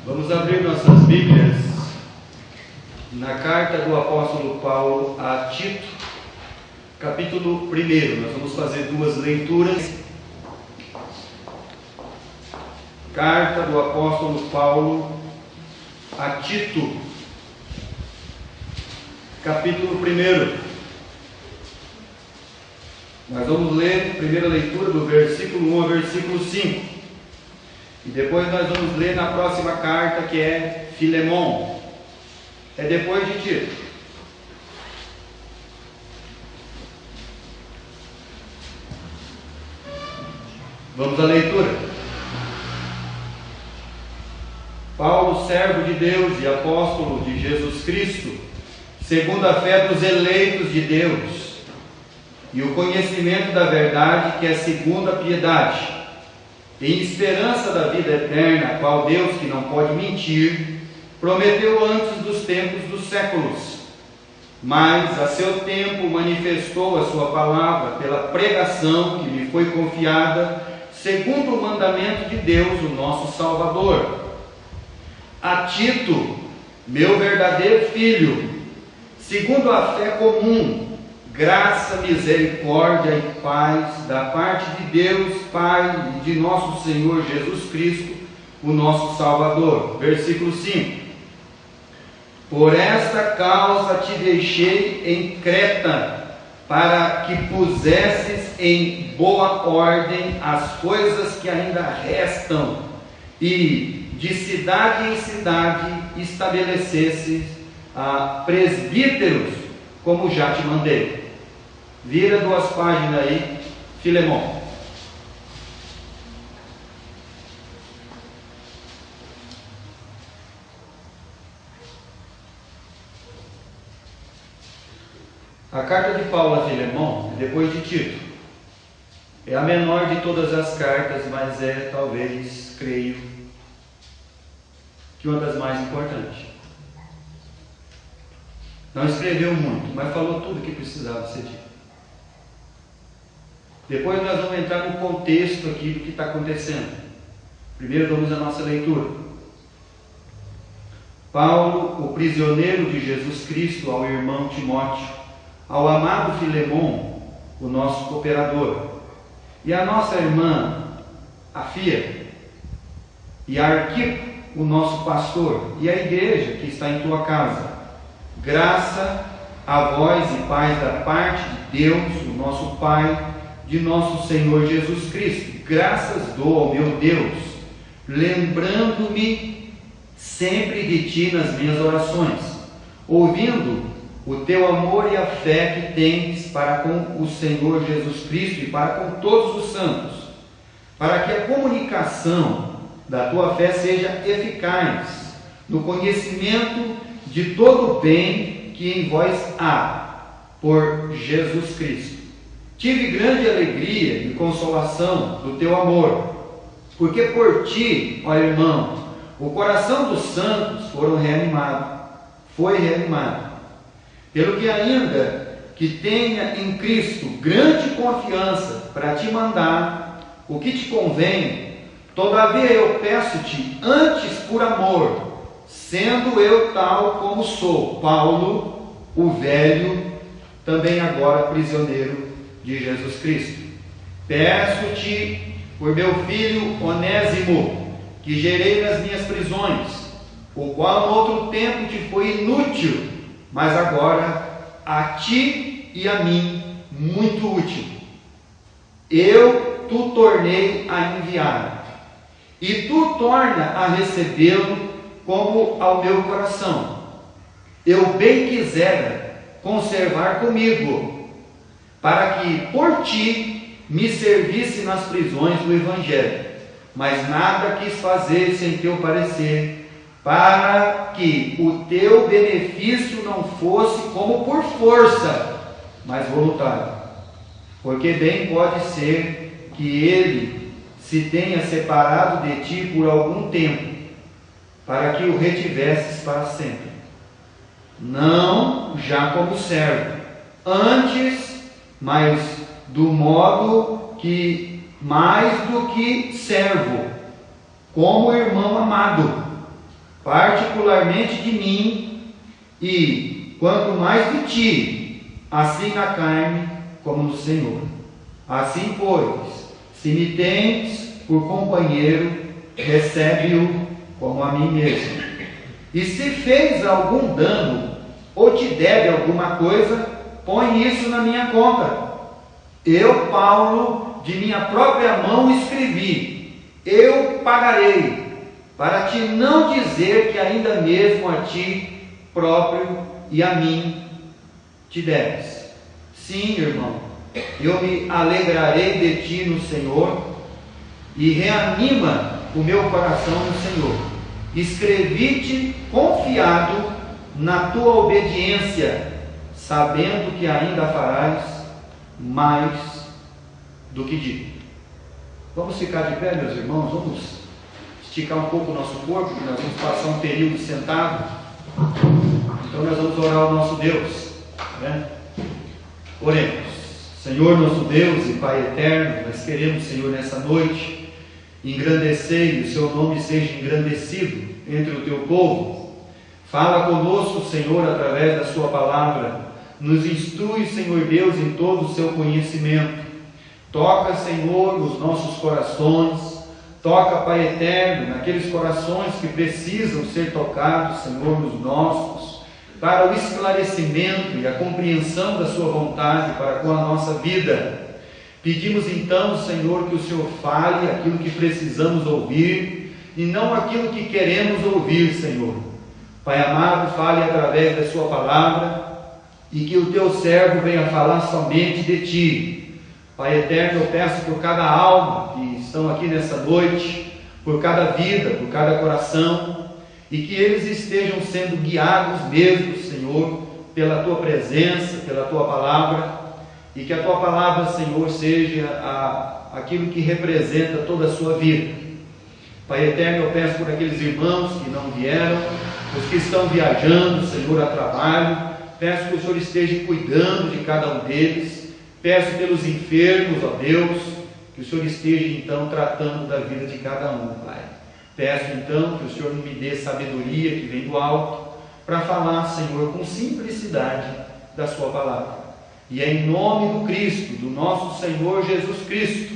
Vamos abrir nossas Bíblias na carta do apóstolo Paulo a Tito, capítulo 1. Nós vamos fazer duas leituras. Carta do apóstolo Paulo a Tito, capítulo 1. Nós vamos ler a primeira leitura do versículo 1 ao versículo 5. E depois nós vamos ler na próxima carta, que é Filemon. É depois de Tito. Vamos à leitura. Paulo, servo de Deus e apóstolo de Jesus Cristo, segundo a fé dos eleitos de Deus, e o conhecimento da verdade, que é segundo a piedade, em esperança da vida eterna, a qual Deus, que não pode mentir, prometeu antes dos tempos dos séculos, mas a seu tempo manifestou a sua palavra pela pregação que lhe foi confiada, segundo o mandamento de Deus, o nosso Salvador. A Tito, meu verdadeiro filho, segundo a fé comum, graça, misericórdia e paz da parte de Deus, Pai, e de nosso Senhor Jesus Cristo, o nosso Salvador. Versículo 5. Por esta causa te deixei em Creta, para que pusesses em boa ordem as coisas que ainda restam, e de cidade em cidade estabelecesses presbíteros, como já te mandei. Vira duas páginas aí, Filemon. A carta de Paulo a Filemon, depois de Tito, é a menor de todas as cartas, mas é, talvez, creio, que uma das mais importantes. Não escreveu muito, mas falou tudo o que precisava ser dito. Depois nós vamos entrar no contexto aqui do que está acontecendo. Primeiro vamos à nossa leitura. Paulo, o prisioneiro de Jesus Cristo, ao irmão Timóteo, ao amado Filemon, o nosso cooperador, e à nossa irmã Afia, e a Arquipo, o nosso pastor, e a igreja que está em tua casa. Graça a vós e paz da parte de Deus, o nosso Pai, de nosso Senhor Jesus Cristo. Graças dou ao meu Deus, lembrando-me sempre de ti nas minhas orações, ouvindo o teu amor e a fé que tens para com o Senhor Jesus Cristo e para com todos os santos, para que a comunicação da tua fé seja eficaz no conhecimento de todo o bem que em vós há, por Jesus Cristo. Tive grande alegria e consolação do teu amor, porque por ti, ó irmão, o coração dos santos foi reanimado. Pelo que ainda que tenha em Cristo grande confiança para te mandar o que te convém, todavia eu peço-te antes por amor, sendo eu tal como sou, Paulo, o velho, também agora prisioneiro de Jesus Cristo. Peço-te por meu filho Onésimo, que gerei nas minhas prisões, o qual no outro tempo te foi inútil, mas agora a ti e a mim muito útil. Eu tu tornei a enviar, e tu torna a recebê-lo como ao meu coração. Eu bem quisera conservar comigo, para que por ti me servisse nas prisões do Evangelho, mas nada quis fazer sem teu parecer, para que o teu benefício não fosse como por força, mas voluntário. Porque bem pode ser que ele se tenha separado de ti por algum tempo, para que o retivesses para sempre. Não já como servo, antes, mas do modo que mais do que servo, como irmão amado, particularmente de mim, e quanto mais de ti, assim na carne como no Senhor. Assim, pois, se me tens por companheiro, recebe-o como a mim mesmo. E se fez algum dano, ou te deve alguma coisa, põe isso na minha conta. Eu, Paulo, de minha própria mão escrevi, eu pagarei, para te não dizer que ainda mesmo a ti próprio e a mim te deves. Sim, irmão, eu me alegrarei de ti no Senhor, e reanima o meu coração no Senhor. Escrevi-te confiado na tua obediência, sabendo que ainda farás mais do que digo. Vamos ficar de pé, meus irmãos, vamos esticar um pouco o nosso corpo, que nós vamos passar um período sentado. Então nós vamos orar ao nosso Deus, né? Oremos. Senhor nosso Deus e Pai eterno, nós queremos, Senhor, nessa noite, engrandecer e o seu nome seja engrandecido entre o teu povo. Fala conosco, Senhor, através da sua palavra. Nos instrui, Senhor Deus, em todo o seu conhecimento. Toca, Senhor, nos nossos corações. Toca, Pai eterno, naqueles corações que precisam ser tocados, Senhor, nos nossos, para o esclarecimento e a compreensão da sua vontade para com a nossa vida. Pedimos então, Senhor, que o Senhor fale aquilo que precisamos ouvir e não aquilo que queremos ouvir, Senhor. Pai amado, fale através da sua palavra e que o teu servo venha falar somente de ti. Pai eterno, eu peço por cada alma que estão aqui nessa noite, por cada vida, por cada coração, e que eles estejam sendo guiados mesmo, Senhor, pela tua presença, pela tua palavra, e que a tua palavra, Senhor, seja aquilo que representa toda a sua vida. Pai eterno, eu peço por aqueles irmãos que não vieram, os que estão viajando, Senhor, a trabalho, peço que o Senhor esteja cuidando de cada um deles, peço pelos enfermos, ó Deus, que o Senhor esteja então tratando da vida de cada um, Pai. Peço então que o Senhor me dê sabedoria que vem do alto, para falar, Senhor, com simplicidade da sua palavra. E é em nome do Cristo, do nosso Senhor Jesus Cristo,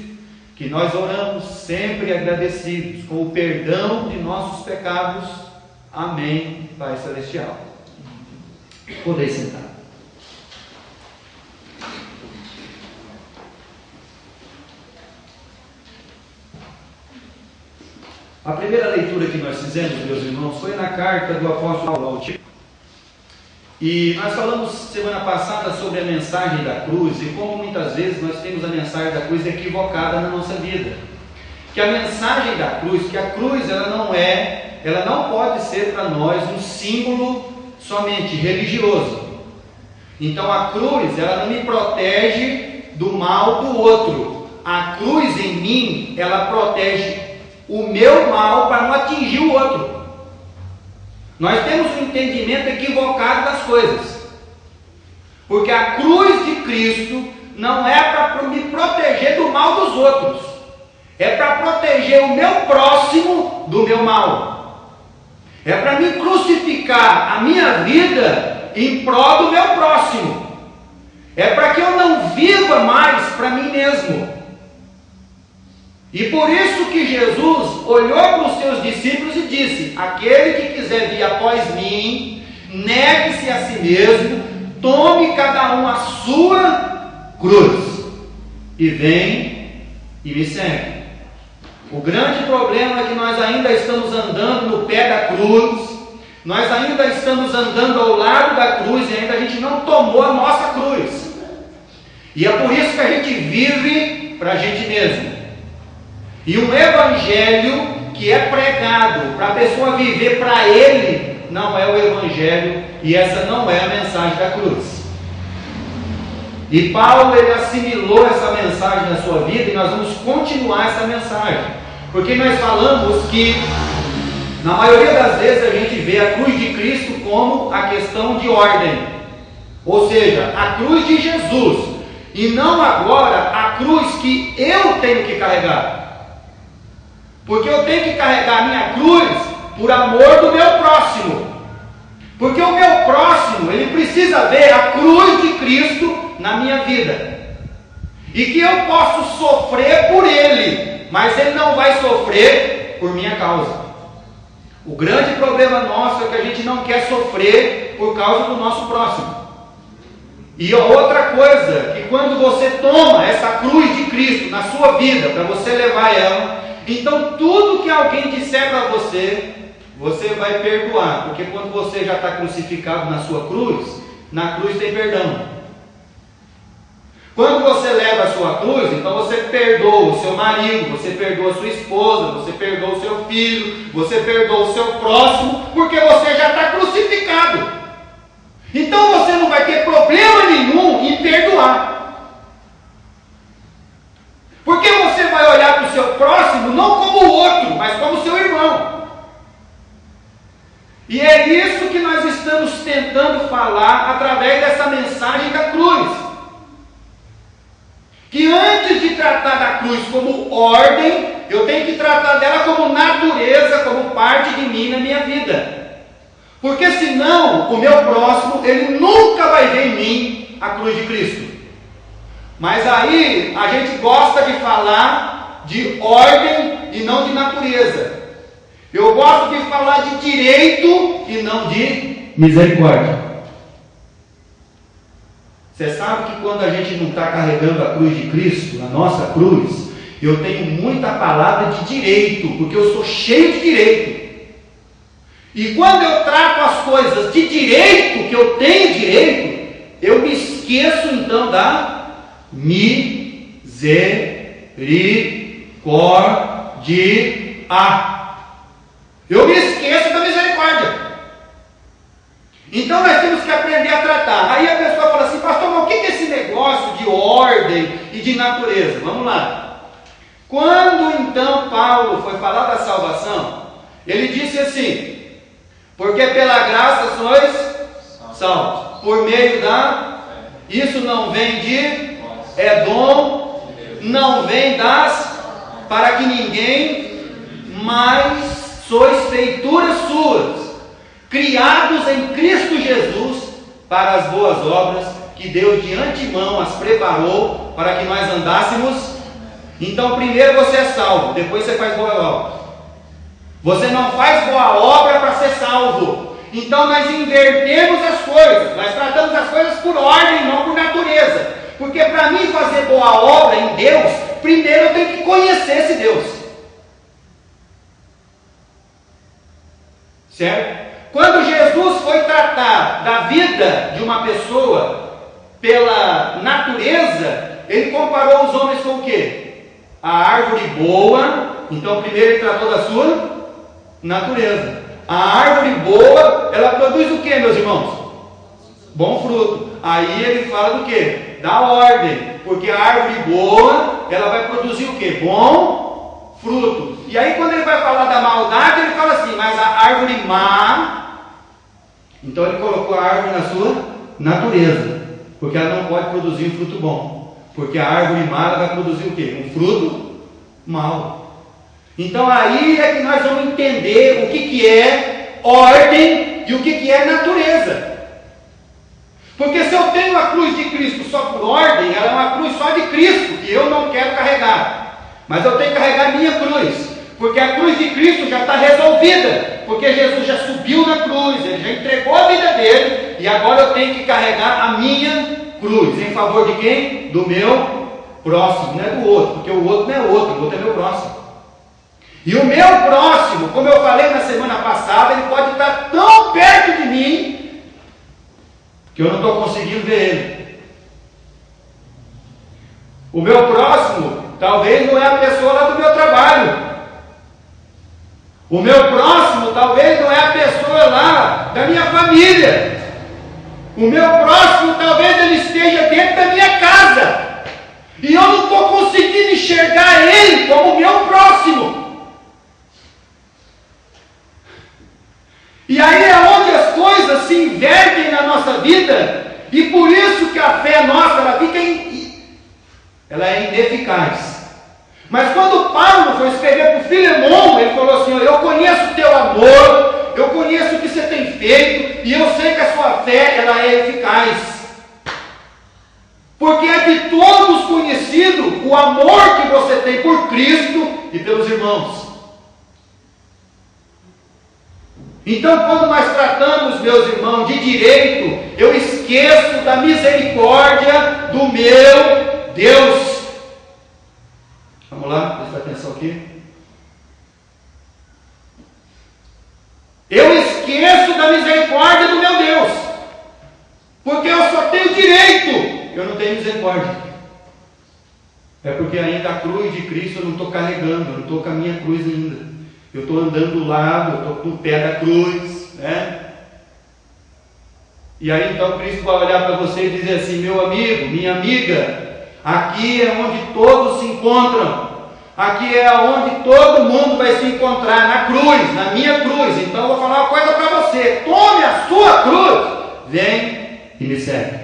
que nós oramos sempre agradecidos, com o perdão de nossos pecados. Amém, Pai Celestial. Podeis sentar. A primeira leitura que nós fizemos, meus irmãos, foi na carta do apóstolo Paulo ao Tito. E nós falamos semana passada sobre a mensagem da cruz e como muitas vezes nós temos a mensagem da cruz equivocada na nossa vida. Que a mensagem da cruz, que a cruz ela não pode ser para nós um símbolo somente religioso. Então a cruz ela não me protege do mal do outro. A cruz em mim, ela protege o meu mal para não atingir o outro. Nós temos um entendimento equivocado das coisas, porque a cruz de Cristo não é para me proteger do mal dos outros, é para proteger o meu próximo do meu mal, é para me crucificar a minha vida em prol do meu próximo, é para que eu não viva mais para mim mesmo. E por isso que Jesus olhou para os seus discípulos e disse: aquele que quiser vir após mim, negue-se a si mesmo, tome cada um a sua cruz, e vem e me segue. O grande problema é que nós ainda estamos andando no pé da cruz, nós ainda estamos andando ao lado da cruz e ainda a gente não tomou a nossa cruz. E é por isso que a gente vive para a gente mesmo. E um evangelho que é pregado para a pessoa viver para ele, não é o evangelho, e essa não é a mensagem da cruz. E Paulo ele assimilou essa mensagem na sua vida, e nós vamos continuar essa mensagem, porque nós falamos que na maioria das vezes a gente vê a cruz de Cristo como a questão de ordem, ou seja, a cruz de Jesus, e não agora a cruz que eu tenho que carregar. Porque eu tenho que carregar a minha cruz por amor do meu próximo. Porque o meu próximo, ele precisa ver a cruz de Cristo na minha vida. E que eu posso sofrer por ele, mas ele não vai sofrer por minha causa. O grande problema nosso é que a gente não quer sofrer por causa do nosso próximo. E outra coisa, que quando você toma essa cruz de Cristo na sua vida, para você levar ela, então tudo que alguém disser para você, você vai perdoar. Porque quando você já está crucificado na sua cruz, na cruz tem perdão. Quando você leva a sua cruz, então você perdoa o seu marido, você perdoa a sua esposa, você perdoa o seu filho, você perdoa o seu próximo, porque você já está crucificado. Então você não vai ter problema nenhum em perdoar. Porque você vai olhar para o seu próximo não como o outro, mas como seu irmão. E é isso que nós estamos tentando falar através dessa mensagem da cruz. Que antes de tratar da cruz como ordem, eu tenho que tratar dela como natureza, como parte de mim na minha vida. Porque senão, o meu próximo, ele nunca vai ver em mim a cruz de Cristo. Mas aí, a gente gosta de falar de ordem e não de natureza. Eu gosto de falar de direito e não de misericórdia. Você sabe que quando a gente não está carregando a cruz de Cristo, a nossa cruz, eu tenho muita palavra de direito, porque eu sou cheio de direito. E quando eu trato as coisas de direito, que eu tenho direito, eu me esqueço então da misericórdia. Eu me esqueço da misericórdia. Então nós temos que aprender a tratar. Aí a pessoa fala assim, pastor, mas o que é esse negócio de ordem e de natureza? Vamos lá. Quando então Paulo foi falar da salvação, ele disse assim, porque pela graça sois salvos, por meio da... Isso não vem de... É dom, não vem das... Para que ninguém mais sois feituras suas, criados em Cristo Jesus para as boas obras que Deus de antemão as preparou para que nós andássemos. Então primeiro você é salvo, depois você faz boa obra. Você não faz boa obra para ser salvo. Então nós invertemos as coisas, nós tratamos as coisas por ordem, não por natureza. Porque para mim fazer boa obra em Deus, primeiro eu tenho que conhecer esse Deus. Certo? Quando Jesus foi tratar da vida de uma pessoa pela natureza, ele comparou os homens com o quê? A árvore boa. Então primeiro ele tratou da sua natureza. A árvore boa, ela produz o que, meus irmãos? Bom fruto. Aí ele fala do que? Da ordem. Porque a árvore boa, ela vai produzir o que? Bom fruto. E aí quando ele vai falar da maldade, ele fala assim, mas a árvore má... Então ele colocou a árvore na sua natureza, porque ela não pode produzir um fruto bom, porque a árvore má ela vai produzir o quê? Um fruto mau. Então aí é que nós vamos entender o que é ordem e o que é natureza. Porque se eu tenho a cruz de Cristo só por ordem, ela é uma cruz só de Cristo, que eu não quero carregar, mas eu tenho que carregar a minha cruz. Porque a cruz de Cristo já está resolvida. Porque Jesus já subiu na cruz, ele já entregou a vida dele, e agora eu tenho que carregar a minha cruz. Em favor de quem? Do meu próximo, não é do outro, porque o outro não é outro, o outro é meu próximo. E o meu próximo, como eu falei na semana passada, ele pode estar tão perto de mim, que eu não estou conseguindo ver ele. O meu próximo, talvez não é a pessoa lá do meu trabalho. O meu próximo talvez não é a pessoa lá da minha família. O meu próximo talvez ele esteja dentro da minha casa. E eu não estou conseguindo enxergar ele como meu próximo. E aí é onde as coisas se invertem na nossa vida. E por isso que a fé nossa ela é ineficaz. Mas quando Paulo foi escrever para o Filemon, ele falou assim, eu conheço o teu amor, fé ela é eficaz. Porque é de todos conhecido o amor que você tem por Cristo e pelos irmãos. Então, quando nós tratamos, meus irmãos, de direito, eu esqueço da misericórdia do meu Deus. Vamos lá, presta atenção aqui. Eu esqueço da misericórdia do meu Deus, porque eu só tenho direito, eu não tenho misericórdia. É porque ainda a cruz de Cristo eu não estou carregando, eu não estou com a minha cruz ainda. Eu estou andando do lado, eu estou no pé da cruz, né? E aí então Cristo vai olhar para você e dizer assim: meu amigo, minha amiga, aqui é onde todos se encontram. Aqui é onde todo mundo vai se encontrar, na cruz, na minha cruz. Então eu vou falar uma coisa para você: tome a sua cruz, vem e me segue.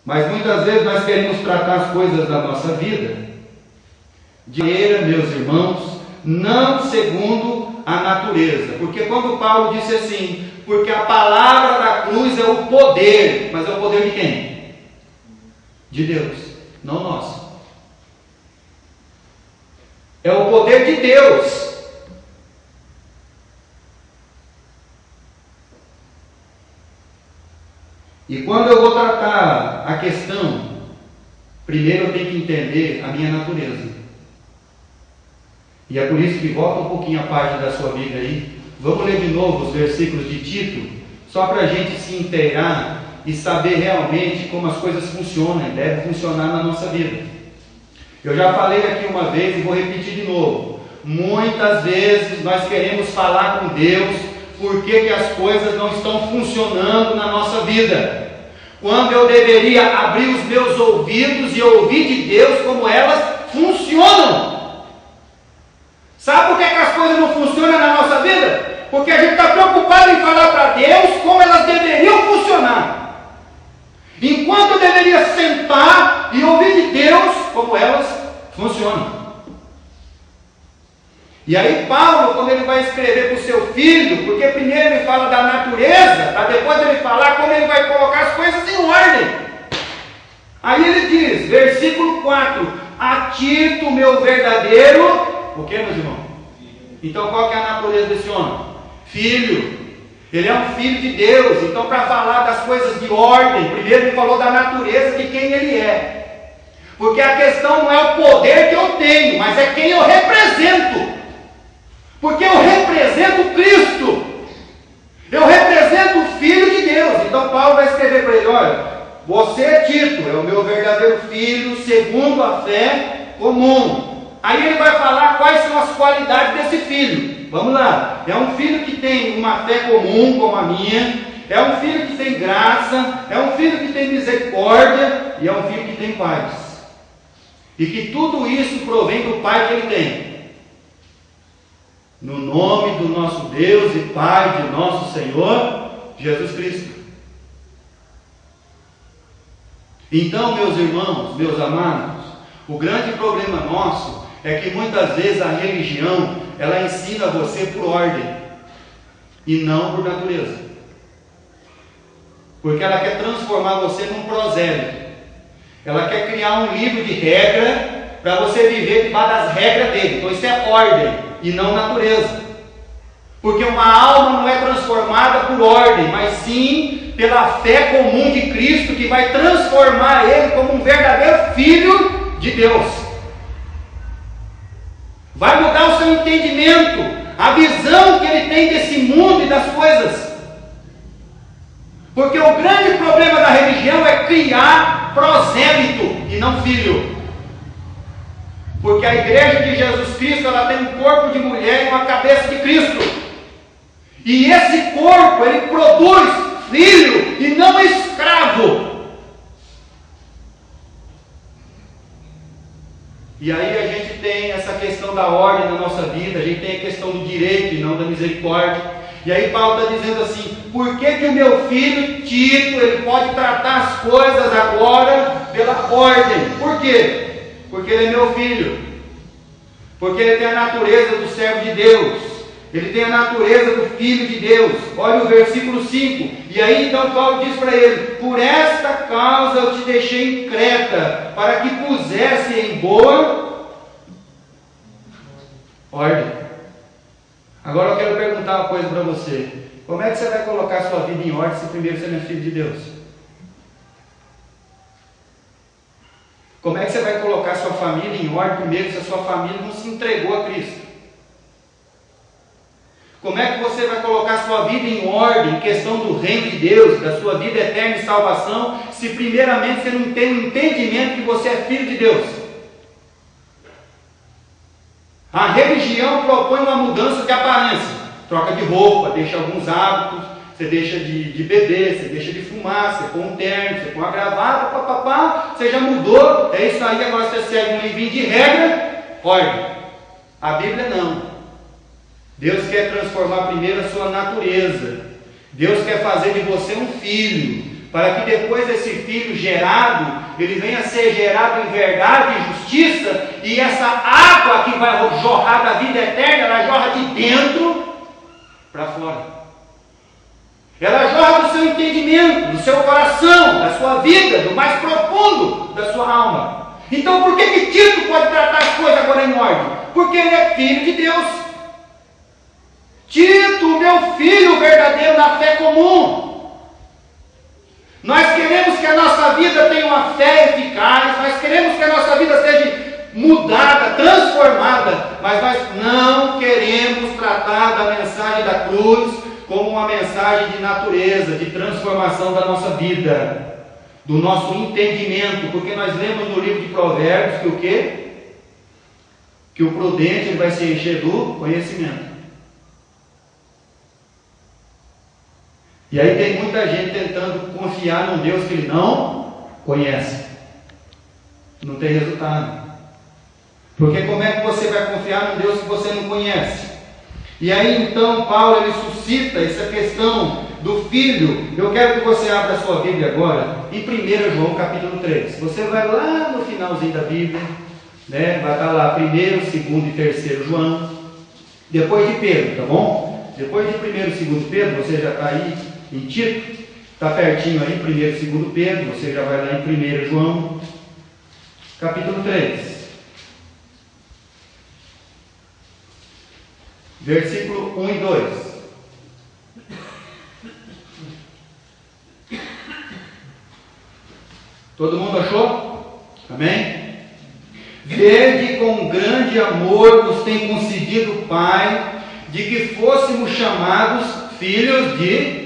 Mas muitas vezes nós queremos tratar as coisas da nossa vida de maneira, meus irmãos, não segundo a natureza. Porque quando Paulo disse assim, porque a palavra da cruz é o poder, mas é o poder de quem? De Deus, não nosso. É o poder de Deus. E quando eu vou tratar a questão, primeiro eu tenho que entender a minha natureza. E é por isso que volta um pouquinho a página da sua Bíblia aí. Vamos ler de novo os versículos de Tito, só para a gente se inteirar e saber realmente como as coisas funcionam e devem funcionar na nossa vida. Eu já falei aqui uma vez e vou repetir de novo. Muitas vezes nós queremos falar com Deus por que as coisas não estão funcionando na nossa vida, quando eu deveria abrir os meus ouvidos e ouvir de Deus como elas funcionam. Sabe por que as coisas não funcionam na nossa vida? Porque a gente está preocupado em falar para Deus como elas deveriam funcionar, enquanto eu deveria sentar e ouvir de Deus como elas funcionam. E aí Paulo, quando ele vai escrever para o seu filho, porque primeiro ele fala da natureza, para depois ele falar como ele vai colocar as coisas em ordem. Aí ele diz, versículo 4, a Tito, meu verdadeiro... O que, meus irmãos? Então qual que é a natureza desse homem? Filho. Ele é um filho de Deus. Então, para falar das coisas de ordem, primeiro ele falou da natureza de quem ele é. Porque a questão não é o poder que eu tenho, mas é quem eu represento. Porque eu represento Cristo. Eu represento o Filho de Deus. Então Paulo vai escrever para ele: olha, você, Tito, é o meu verdadeiro filho, segundo a fé comum. Aí ele vai falar quais são as qualidades desse filho. Vamos lá. É um filho que tem uma fé comum como a minha. É um filho que tem graça. É um filho que tem misericórdia. E é um filho que tem paz. E que tudo isso provém do Pai que ele tem. No nome do nosso Deus e Pai de nosso Senhor Jesus Cristo. Então, meus irmãos, meus amados, o grande problema nosso é que muitas vezes a religião, ela ensina você por ordem e não por natureza. Porque ela quer transformar você num prosélito. Ela quer criar um livro de regra para você viver debaixo das regras dele. Então isso é ordem e não natureza. Porque uma alma não é transformada por ordem, mas sim pela fé comum de Cristo, que vai transformar ele como um verdadeiro filho de Deus. Vai mudar o seu entendimento, a visão que ele tem desse mundo e das coisas. Porque o grande problema da religião é criar prosélito e não filho. Porque a igreja de Jesus Cristo, ela tem um corpo de mulher e uma cabeça de Cristo. E esse corpo, ele produz filho e não escravo. E aí a gente tem essa questão da ordem na nossa vida, a gente tem a questão do direito e não da misericórdia. E aí Paulo está dizendo assim: por que o meu filho Tito, ele pode tratar as coisas agora pela ordem? Por quê? Porque ele é meu filho. Porque ele tem a natureza do servo de Deus. Ele tem a natureza do Filho de Deus. Olha o versículo 5. E aí então Paulo diz para ele: por esta causa eu te deixei em Creta, para que pusesse em boa ordem. Agora eu quero perguntar uma coisa para você. Como é que você vai colocar a sua vida em ordem se primeiro você não é filho de Deus? Como é que você vai colocar a sua família em ordem primeiro se a sua família não se entregou a Cristo? Como é que você vai colocar a sua vida em ordem, em questão do reino de Deus, da sua vida eterna e salvação, se primeiramente você não tem o entendimento que você é filho de Deus? A religião propõe uma mudança de aparência. Troca de roupa, deixa alguns hábitos, você deixa de beber, você deixa de fumar, você põe um terno, você põe uma gravata, papapá, você já mudou, é isso aí, agora você segue um livrinho de regra, ordem. A Bíblia não. Deus quer transformar primeiro a sua natureza. Deus quer fazer de você um filho, para que depois desse filho gerado, ele venha a ser gerado em verdade e justiça, e essa água que vai jorrar da vida eterna, ela jorra de dentro para fora. Ela jorra do seu entendimento, do seu coração, da sua vida, do mais profundo da sua alma. Então por que Tito pode tratar as coisas agora em ordem? Porque ele é filho de Deus. Tito, meu filho verdadeiro na fé comum. Nós queremos que a nossa vida tenha uma fé eficaz, nós queremos que a nossa vida seja mudada, transformada, mas nós não queremos tratar da mensagem da cruz como uma mensagem de natureza, de transformação da nossa vida, do nosso entendimento, porque nós lemos no livro de Provérbios que o quê? Que o prudente ele vai se encher do conhecimento. E aí tem muita gente tentando confiar num Deus que ele não conhece. Não tem resultado. Porque como é que você vai confiar num Deus que você não conhece? E aí então Paulo ele suscita essa questão do filho. Eu quero que você abra a sua Bíblia agora em 1 João capítulo 3. Você vai lá no finalzinho da Bíblia, né? Vai estar lá 1º, 2º e 3º João. Depois de Pedro, tá bom? Depois de 1º e 2º Pedro, você já está aí em Tito, está pertinho aí, 1º e 2º Pedro, você já vai lá em 1 João, capítulo 3, versículo 1 e 2. Todo mundo achou? Amém? Vede com grande amor nos tem concedido o Pai, de que fôssemos chamados filhos de...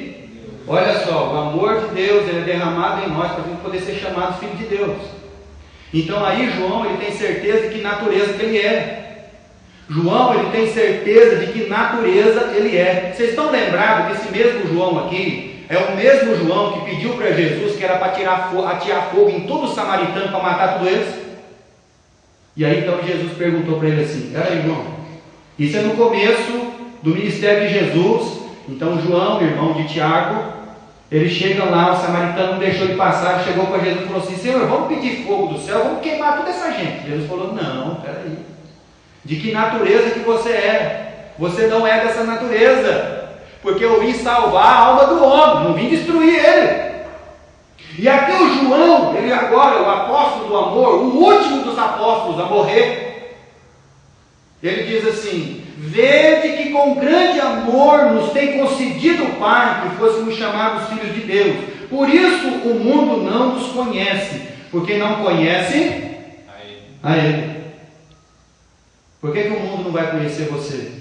Olha só, o amor de Deus ele é derramado em nós para a gente poder ser chamado filho de Deus. Então aí João ele tem certeza de que natureza que ele é. João ele tem certeza de que natureza ele é. Vocês estão lembrados que esse mesmo João aqui é o mesmo João que pediu para Jesus que era para atirar fogo em todo o samaritano para matar todos eles? E aí então Jesus perguntou para ele assim: peraí, João, isso é no começo do ministério de Jesus. Então João, irmão de Tiago, ele chega lá, o samaritano não deixou ele passar, chegou para Jesus e falou assim: Senhor, vamos pedir fogo do céu, vamos queimar toda essa gente. Jesus falou: não, peraí, de que natureza que você é? Você não é dessa natureza, porque eu vim salvar a alma do homem, não vim destruir ele. E aqui o João, ele agora, o apóstolo do amor, o último dos apóstolos a morrer, ele diz assim: vede que com grande amor nos tem concedido o Pai, que fôssemos chamados filhos de Deus. Por isso o mundo não nos conhece, porque não conhece a Ele. Por que o mundo não vai conhecer você?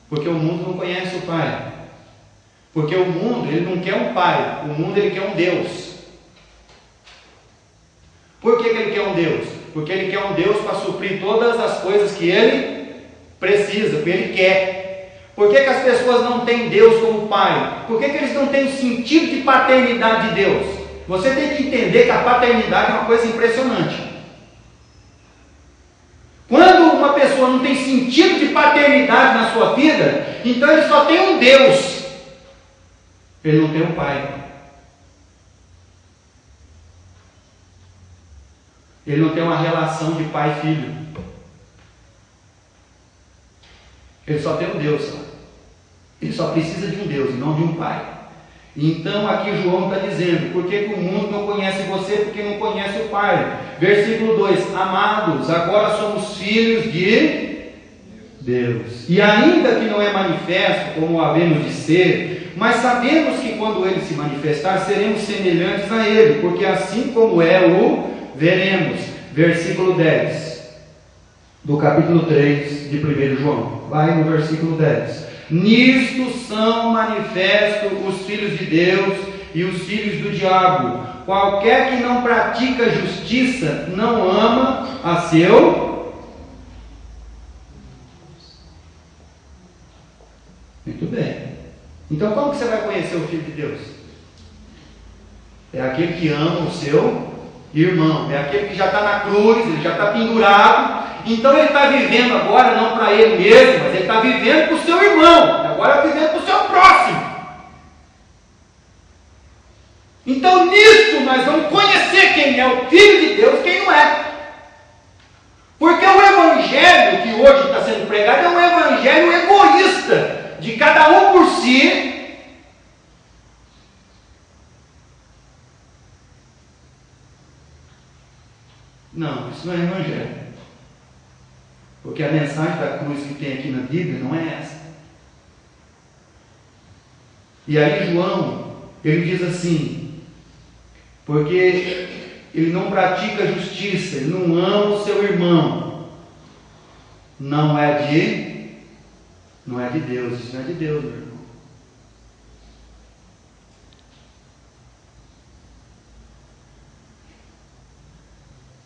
Porque o mundo não conhece o Pai. Porque o mundo ele não quer um Pai, o mundo ele quer um Deus. Por que ele quer um Deus? Porque ele quer um Deus para suprir todas as coisas que ele precisa, que ele quer. Por que as pessoas não têm Deus como Pai? Por que eles não têm o sentido de paternidade de Deus? Você tem que entender que a paternidade é uma coisa impressionante. Quando uma pessoa não tem sentido de paternidade na sua vida, então ele só tem um Deus, ele não tem um Pai. Ele não tem uma relação de pai e filho. Ele só tem um Deus. Ele só precisa de um Deus e não de um pai. Então aqui João está dizendo, por que o mundo não conhece você? Porque não conhece o Pai. Versículo 2, amados, agora somos filhos de Deus. E ainda que não é manifesto como havemos de ser, mas sabemos que quando Ele se manifestar, seremos semelhantes a Ele, porque assim como é, o veremos. Versículo 10, do capítulo 3 de 1 João. Vai no versículo 10. Nisto são manifestos os filhos de Deus e os filhos do diabo. Qualquer que não pratica justiça não ama a seu. Muito bem. Então como que você vai conhecer o Filho de Deus? É aquele que ama o seu irmão. É aquele que já está na cruz, ele já está pendurado. Então ele está vivendo agora não para ele mesmo, mas ele está vivendo para o seu irmão. Agora vivendo para o seu próximo. Então nisso nós vamos conhecer quem é o Filho de Deus e quem não é. Porque o evangelho que hoje está sendo pregado é um evangelho egoísta, de cada um por si. Não, isso não é evangelho. Porque a mensagem da cruz que tem aqui na Bíblia não é essa. E aí João, ele diz assim, porque ele não pratica justiça, ele não ama o seu irmão, não é de Deus, isso não é de Deus, meu irmão.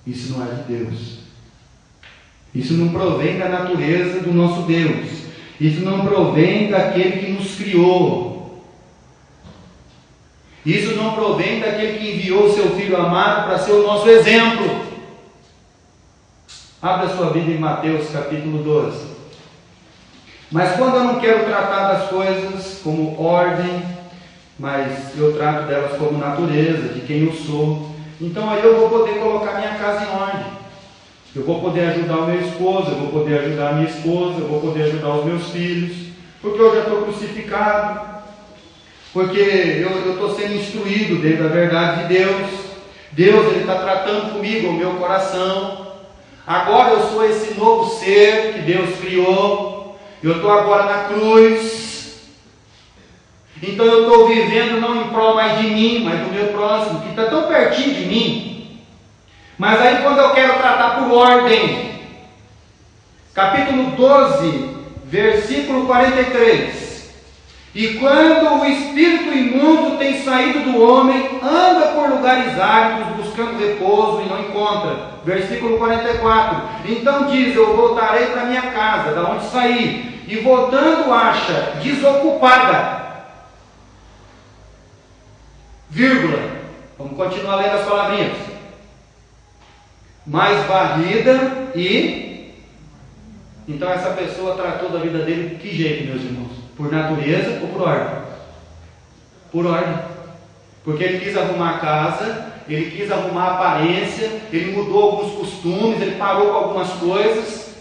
Isso não é de Deus. Isso não provém da natureza do nosso Deus. Isso não provém daquele que nos criou. Isso não provém daquele que enviou o seu Filho amado para ser o nosso exemplo. Abra sua Bíblia em Mateus capítulo 12. Mas quando eu não quero tratar das coisas como ordem, mas eu trato delas como natureza, de quem eu sou, então aí eu vou poder colocar minha casa em ordem. Eu vou poder ajudar o meu esposo, eu vou poder ajudar a minha esposa, eu vou poder ajudar os meus filhos, porque eu já estou crucificado, porque eu estou sendo instruído dentro da verdade de Deus. Deus, Ele está tratando comigo, o meu coração. Agora eu sou esse novo ser que Deus criou. Eu estou agora na cruz. Então eu estou vivendo não em prol mais de mim, mas do meu próximo, que está tão pertinho de mim. Mas aí quando eu quero tratar por ordem, capítulo 12, versículo 43. E quando o espírito imundo tem saído do homem, anda por lugares áridos, buscando repouso e não encontra. Versículo 44. Então diz, eu voltarei para minha casa, da onde saí, e voltando acha desocupada. Vírgula. Vamos continuar lendo as palavrinhas. Mais varrida e... Então essa pessoa tratou da vida dele de que jeito, meus irmãos? Por natureza ou por ordem? Por ordem. Porque ele quis arrumar a casa, ele quis arrumar a aparência, ele mudou alguns costumes, ele parou com algumas coisas.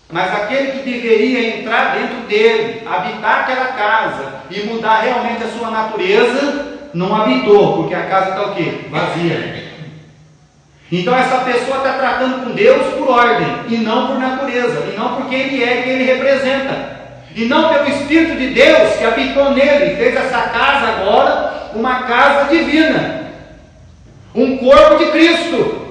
Mas aquele que deveria entrar dentro dele, habitar aquela casa e mudar realmente a sua natureza, não habitou, porque a casa está o quê? Vazia. Então essa pessoa está tratando com Deus por ordem, e não por natureza, e não por quem Ele é e quem Ele representa, e não pelo Espírito de Deus que habitou nele, fez essa casa agora uma casa divina, um corpo de Cristo,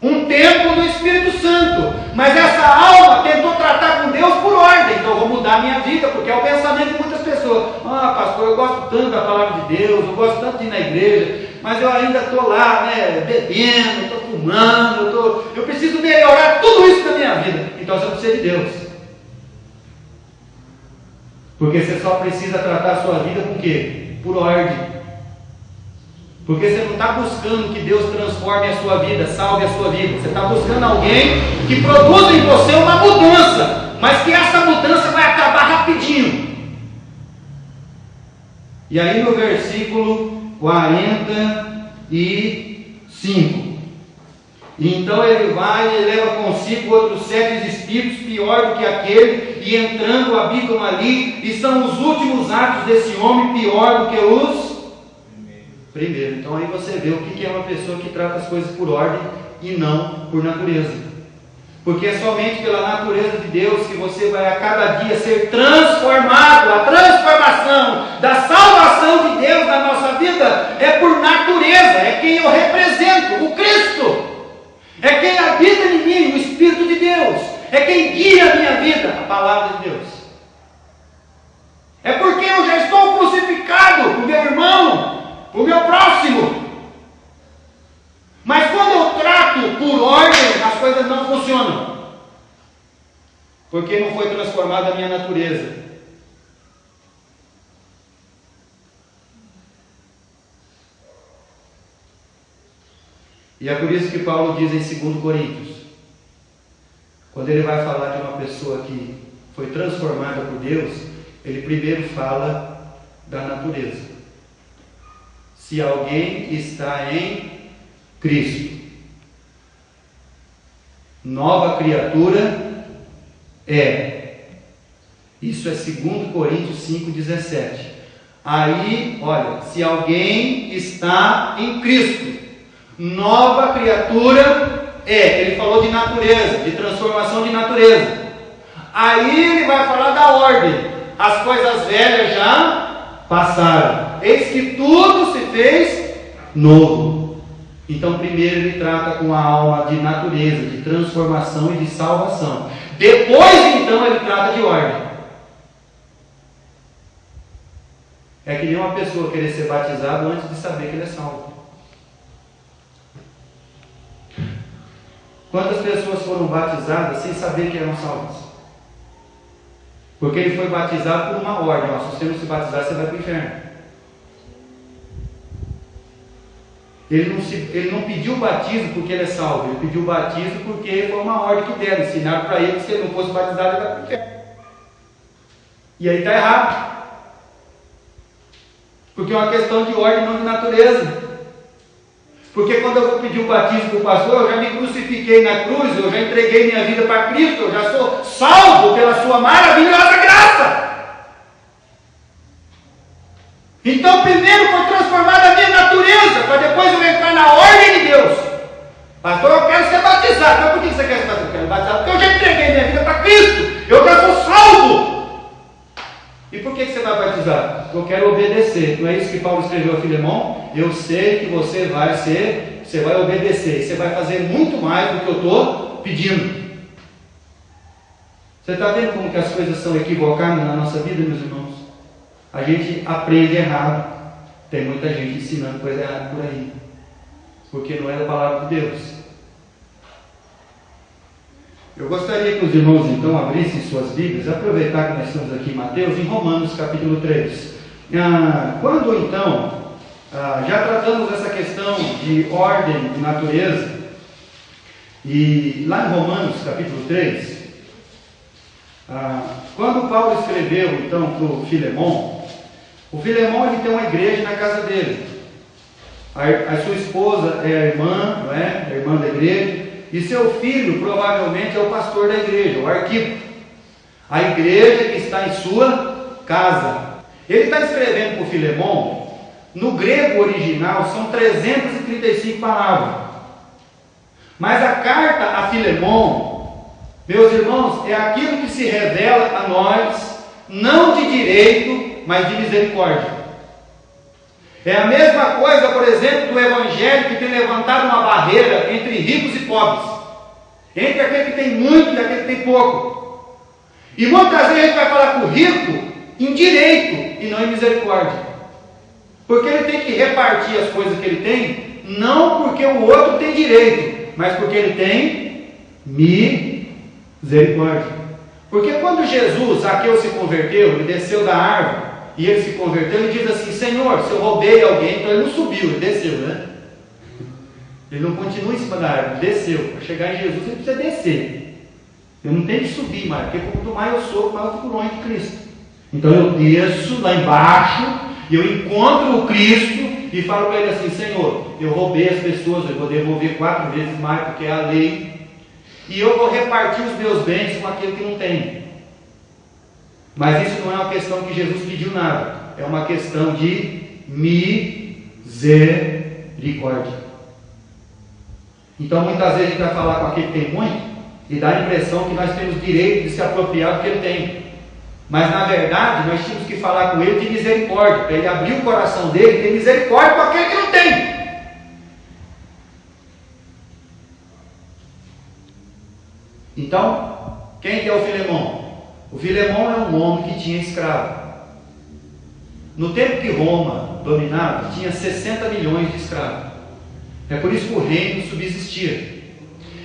um templo do Espírito Santo. Mas essa alma tentou tratar com Deus por ordem. Então eu vou mudar a minha vida, porque é o pensamento de muitas pessoas. Ah, pastor, eu gosto tanto da palavra de Deus, eu gosto tanto de ir na igreja, mas eu ainda estou lá, bebendo, estou fumando, eu preciso melhorar tudo isso na minha vida. Então você não precisa de Deus, porque você só precisa tratar a sua vida com o quê? Por ordem. Porque você não está buscando que Deus transforme a sua vida, salve a sua vida. Você está buscando alguém que produza em você uma mudança, mas que essa mudança vai acabar rapidinho. E aí no versículo 45: E então ele vai e leva consigo outros 7 espíritos, pior do que aquele, e entrando habitam ali, e são os últimos atos desse homem, pior do que os primeiros. Então aí você vê o que é uma pessoa que trata as coisas por ordem e não por natureza. Porque é somente pela natureza de Deus que você vai a cada dia ser transformado. A transformação da salvação de Deus na nossa vida é por natureza, é quem eu represento, o Cristo. É quem habita em mim, o Espírito de Deus. É quem guia a minha vida, a palavra de Deus. É porque eu já estou crucificado para o meu irmão, para o meu próximo. Mas quando eu trato por ordem, as coisas não funcionam. Porque não foi transformada a minha natureza. E é por isso que Paulo diz em 2 Coríntios, quando ele vai falar de uma pessoa que foi transformada por Deus, ele primeiro fala da natureza. Se alguém está em Cristo, nova criatura é. Isso é 2 Coríntios 5,17. Aí, olha, se alguém está em Cristo, nova criatura é. Ele falou de natureza, de transformação de natureza. Aí ele vai falar da ordem. As coisas velhas já passaram. Eis que tudo se fez novo. Então, primeiro ele trata com a alma de natureza, de transformação e de salvação. Depois, então, ele trata de ordem. É que nem uma pessoa querer ser batizado antes de saber que ele é salvo. Quantas pessoas foram batizadas sem saber que eram salvas? Porque ele foi batizado por uma ordem. Ó, se você não se batizar, você vai para o inferno. Ele não pediu o batismo porque ele é salvo. Ele pediu o batismo porque foi uma ordem que deram. Ensinaram para ele que se ele não fosse batizado, ele vai para o inferno. E aí está errado. Porque é uma questão de ordem, não de natureza. Porque quando eu vou pedir o batismo para o pastor, eu já me crucifiquei na cruz, eu já entreguei minha vida para Cristo, eu já sou salvo pela sua maravilhosa graça. Então primeiro foi transformada a minha natureza, para depois eu entrar na ordem de Deus. Pastor, eu quero ser batizado. Então por que você quer ser batizado? Eu quero batizado porque eu já entreguei minha vida para Cristo, eu já sou salvo. E por que você vai batizar? Eu quero obedecer. Não é isso que Paulo escreveu a Filemão? Eu sei que você vai obedecer, você vai fazer muito mais do que eu estou pedindo. Você está vendo como que as coisas são equivocadas na nossa vida, meus irmãos? A gente aprende errado. Tem muita gente ensinando coisa errada por aí, porque não é a palavra de Deus. Eu gostaria que os irmãos então abrissem suas Bíblias, aproveitar que nós estamos aqui em Mateus, em Romanos capítulo 3. Quando então, já tratamos essa questão de ordem de natureza, e lá em Romanos capítulo 3, quando Paulo escreveu então para o Filemão ele tem uma igreja na casa dele. A sua esposa é a irmã, não é? A irmã da igreja. E seu filho provavelmente é o pastor da igreja, o arquivo. A igreja que está em sua casa. Ele está escrevendo para o Filemão. No grego original são 335 palavras. Mas a carta a Filemão, meus irmãos, é aquilo que se revela a nós, não de direito, mas de misericórdia. É a mesma coisa, por exemplo, do evangelho que tem levantado uma barreira entre ricos e pobres, entre aquele que tem muito e aquele que tem pouco. E muitas vezes a gente vai falar com o rico em direito e não em misericórdia, porque ele tem que repartir as coisas que ele tem, não porque o outro tem direito, mas porque ele tem misericórdia. Porque quando Jesus, Zaqueu, se converteu, ele desceu da árvore e ele se converteu, ele diz assim: Senhor, se eu roubei alguém, então ele não subiu, ele desceu, né? Ele não continua em cima da árvore, ele desceu. Para chegar em Jesus, ele precisa descer. Eu não tenho que subir mais, porque quanto mais eu sou, mais eu fico longe de Cristo. Então eu desço lá embaixo, e eu encontro o Cristo, e falo para ele assim: Senhor, eu roubei as pessoas, eu vou devolver 4 vezes mais, porque é a lei, e eu vou repartir os meus bens com aquele que não tem. Mas isso não é uma questão que Jesus pediu nada, é uma questão de misericórdia. Então muitas vezes a gente vai falar com aquele que tem muito e dá a impressão que nós temos direito de se apropriar do que ele tem. Mas na verdade nós tínhamos que falar com ele de misericórdia, para ele abrir o coração dele e ter misericórdia com aquele que não tem. Então, quem que é o Filemão? O Filemão é um homem que tinha escravo. No tempo que Roma dominava, tinha 60 milhões de escravos. É por isso que o reino subsistia.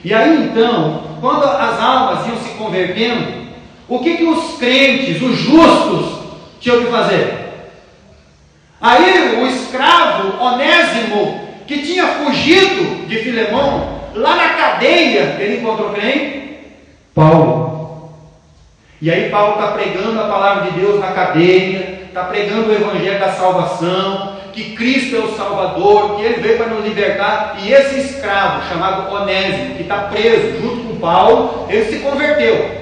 E aí então, quando as almas iam se convertendo, o que os crentes, os justos, tinham que fazer? Aí o escravo Onésimo, que tinha fugido de Filemão, lá na cadeia, ele encontrou quem? Paulo. E aí Paulo está pregando a palavra de Deus na cadeia, está pregando o evangelho da salvação, que Cristo é o Salvador, que Ele veio para nos libertar. E esse escravo chamado Onésimo, que está preso junto com Paulo, ele se converteu.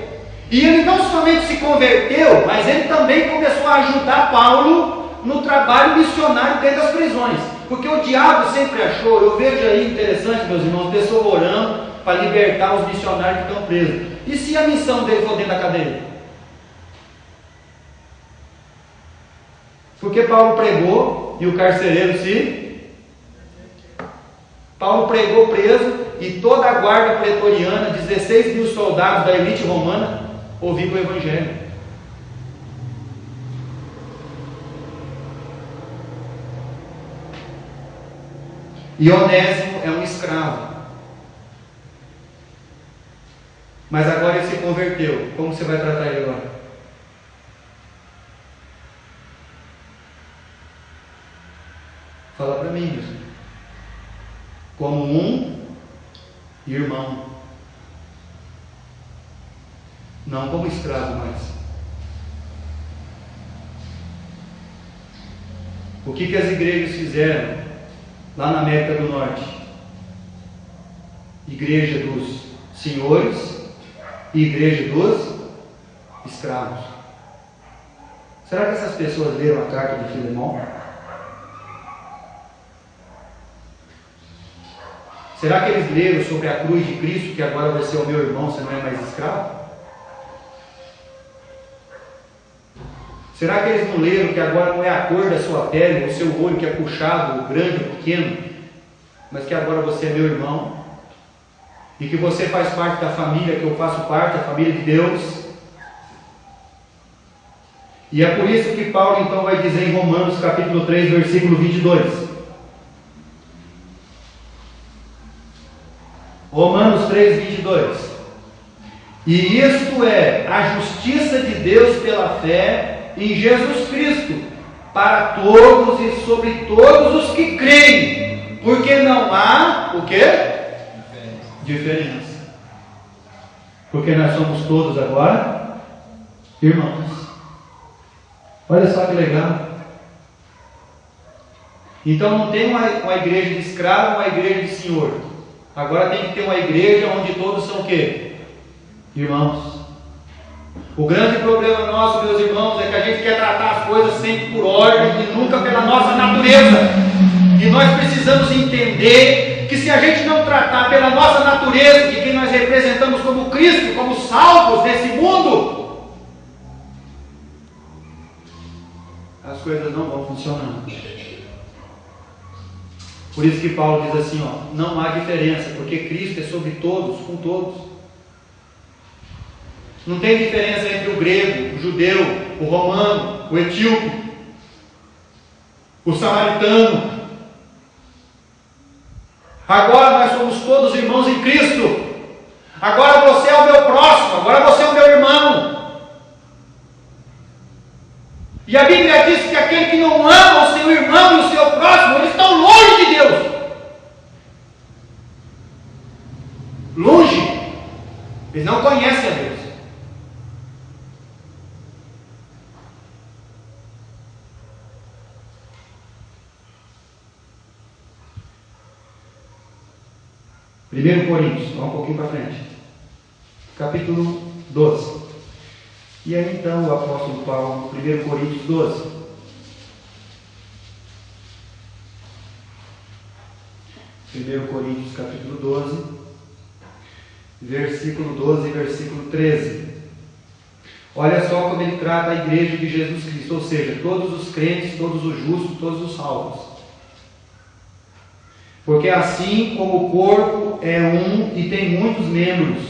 E ele não somente se converteu, mas ele também começou a ajudar Paulo no trabalho missionário dentro das prisões. Porque o diabo sempre achou, eu vejo aí interessante, meus irmãos, pessoas orando para libertar os missionários que estão presos. E se a missão dele for dentro da cadeia? Porque Paulo pregou e o carcereiro Paulo pregou preso e toda a guarda pretoriana, 16 mil soldados da elite romana, ouviram o evangelho. E Onésimo é um escravo. Mas agora ele se converteu. Como você vai tratar ele agora? Fala para mim, Deus. Como um irmão. Não como escravo mais. O que as igrejas fizeram lá na América do Norte? Igreja dos senhores e igreja dos escravos. Será que essas pessoas leram a carta de Filemão? Será que eles leram sobre a cruz de Cristo, que agora vai ser o meu irmão, você não é mais escravo? Será que eles não leram que agora não é a cor da sua pele, o seu olho que é puxado, o grande ou pequeno, mas que agora você é meu irmão? E que você faz parte da família, que eu faço parte, da família de Deus? E é por isso que Paulo então vai dizer em Romanos capítulo 3, versículo 22. Romanos 3, 22. E isto é a justiça de Deus pela fé em Jesus Cristo, para todos e sobre todos os que creem, porque não há o quê? Diferença. Porque nós somos todos agora irmãos. Olha só que legal. Então não tem uma igreja de escravo, uma igreja de senhor. Agora tem que ter uma igreja onde todos são o quê? Irmãos. O grande problema nosso, meus irmãos, é que a gente quer tratar as coisas sempre por ordem e nunca pela nossa natureza. E nós precisamos entender que se a gente não tratar pela nossa natureza, de quem nós representamos como Cristo, como salvos desse mundo, as coisas não vão funcionar. Por isso que Paulo diz assim, não há diferença, porque Cristo é sobre todos, com todos. Não tem diferença entre o grego, o judeu, o romano, o etíope, o samaritano. Agora nós somos todos irmãos em Cristo. Agora você é o meu próximo, agora você é o meu irmão. E a Bíblia diz que aquele que não ama o seu irmão e o seu próximo, eles estão longe de Deus. Longe. Eles não conhecem a Deus. 1 Coríntios, vamos um pouquinho para frente. Capítulo 12. E aí então o apóstolo Paulo, 1 Coríntios 12. 1 Coríntios capítulo 12, versículo 12 e versículo 13. Olha só como ele trata a igreja de Jesus Cristo, ou seja, todos os crentes, todos os justos, todos os salvos. Porque assim como o corpo é um e tem muitos membros,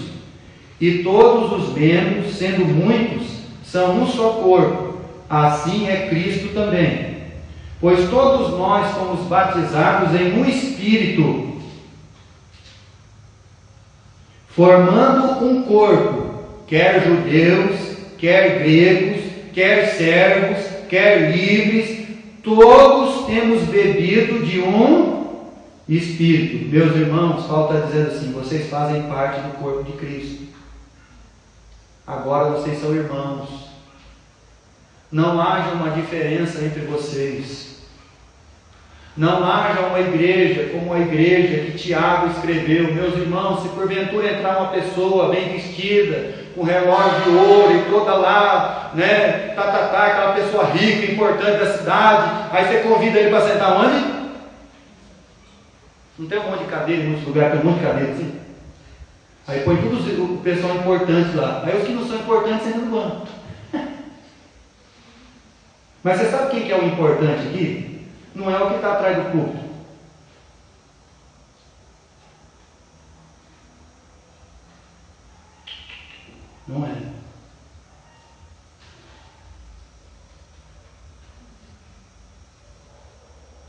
e todos os membros, sendo muitos, são um só corpo, assim é Cristo também. Pois todos nós fomos batizados em um Espírito, formando um corpo, quer judeus, quer gregos, quer servos, quer livres, todos temos bebido de um Espírito. Meus irmãos, Paulo está dizendo assim: vocês fazem parte do corpo de Cristo. Agora vocês são irmãos. Não haja uma diferença entre vocês. Não haja uma igreja como a igreja que Tiago escreveu. Meus irmãos, se porventura entrar uma pessoa bem vestida, com relógio de ouro e toda lá, né, aquela pessoa rica, importante da cidade, aí você convida ele para sentar onde? Não tem um monte de cadeira em muitos lugares, tem um monte de cadeira assim? Aí põe todos o pessoal importante lá. Aí os que não são importantes sentam no banco. Mas você sabe quem que é o importante aqui? Não é o que está atrás do púlpito. Não é.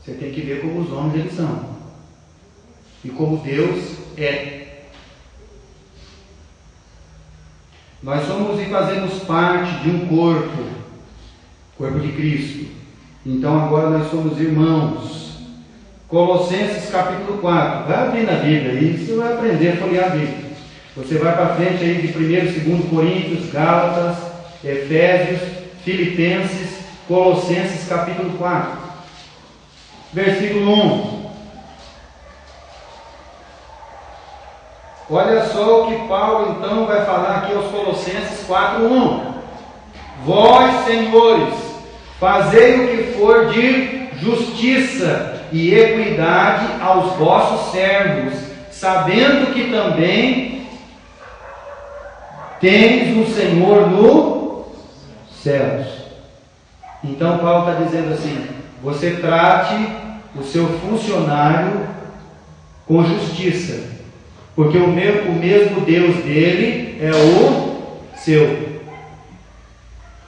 Você tem que ver como os homens eles são. E como Deus é. Nós somos e fazemos parte de um corpo, corpo de Cristo. Então agora nós somos irmãos. Colossenses capítulo 4. Vai abrir na Bíblia aí, você vai aprender a folhear a Bíblia. Você vai para frente aí de 1º e 2º Coríntios, Gálatas, Efésios, Filipenses, Colossenses capítulo 4. Versículo 1. Olha só o que Paulo então vai falar aqui aos Colossenses 4:1. Vós, senhores, fazei o que for de justiça e equidade aos vossos servos, sabendo que também tens um Senhor nos céus. Então Paulo está dizendo assim: você trate o seu funcionário com justiça, porque o mesmo Deus dele é o seu.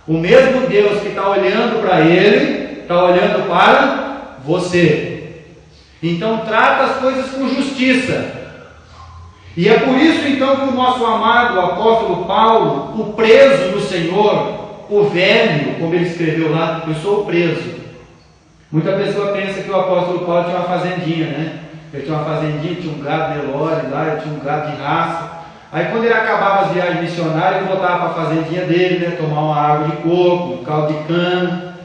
O mesmo Deus que está olhando para ele, está olhando para você. Então trata as coisas com justiça. E é por isso então que o nosso amado apóstolo Paulo, o preso do Senhor, o velho, como ele escreveu lá, eu sou o preso. Muita pessoa pensa que o apóstolo Paulo tinha uma fazendinha, né? Ele tinha uma fazendinha, tinha um gado Nelore lá, ele tinha um gado de raça. Aí quando ele acabava as viagens missionárias, ele voltava para a fazendinha dele, né? Tomar uma água de coco, um caldo de cana.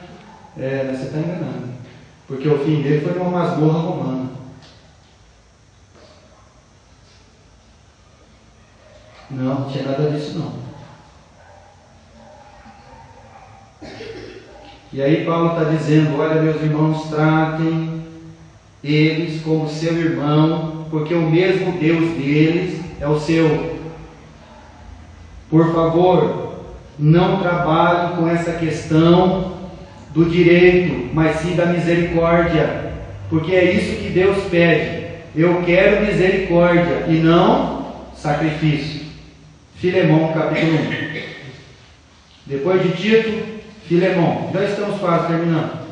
Você está enganando. Porque o fim dele foi numa masmorra romana. Não tinha nada disso não. E aí Paulo está dizendo: olha, meus irmãos, tratem eles como seu irmão, porque o mesmo Deus deles é o seu. Por favor, não trabalhem com essa questão do direito, mas sim da misericórdia, porque é isso que Deus pede. Eu quero misericórdia e não sacrifício. Filemão capítulo 1. Depois de Tito, Filemão. Já estamos quase terminando.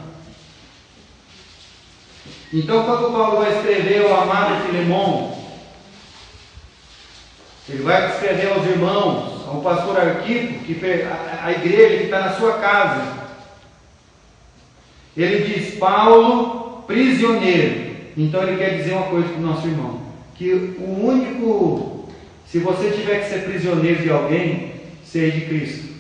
Então, quando Paulo vai escrever ao amado Filemão, ele vai escrever aos irmãos, ao pastor Arquipo, a igreja que está na sua casa. Ele diz: Paulo, prisioneiro. Então ele quer dizer uma coisa para o nosso irmão: que o único, se você tiver que ser prisioneiro de alguém, seja de Cristo.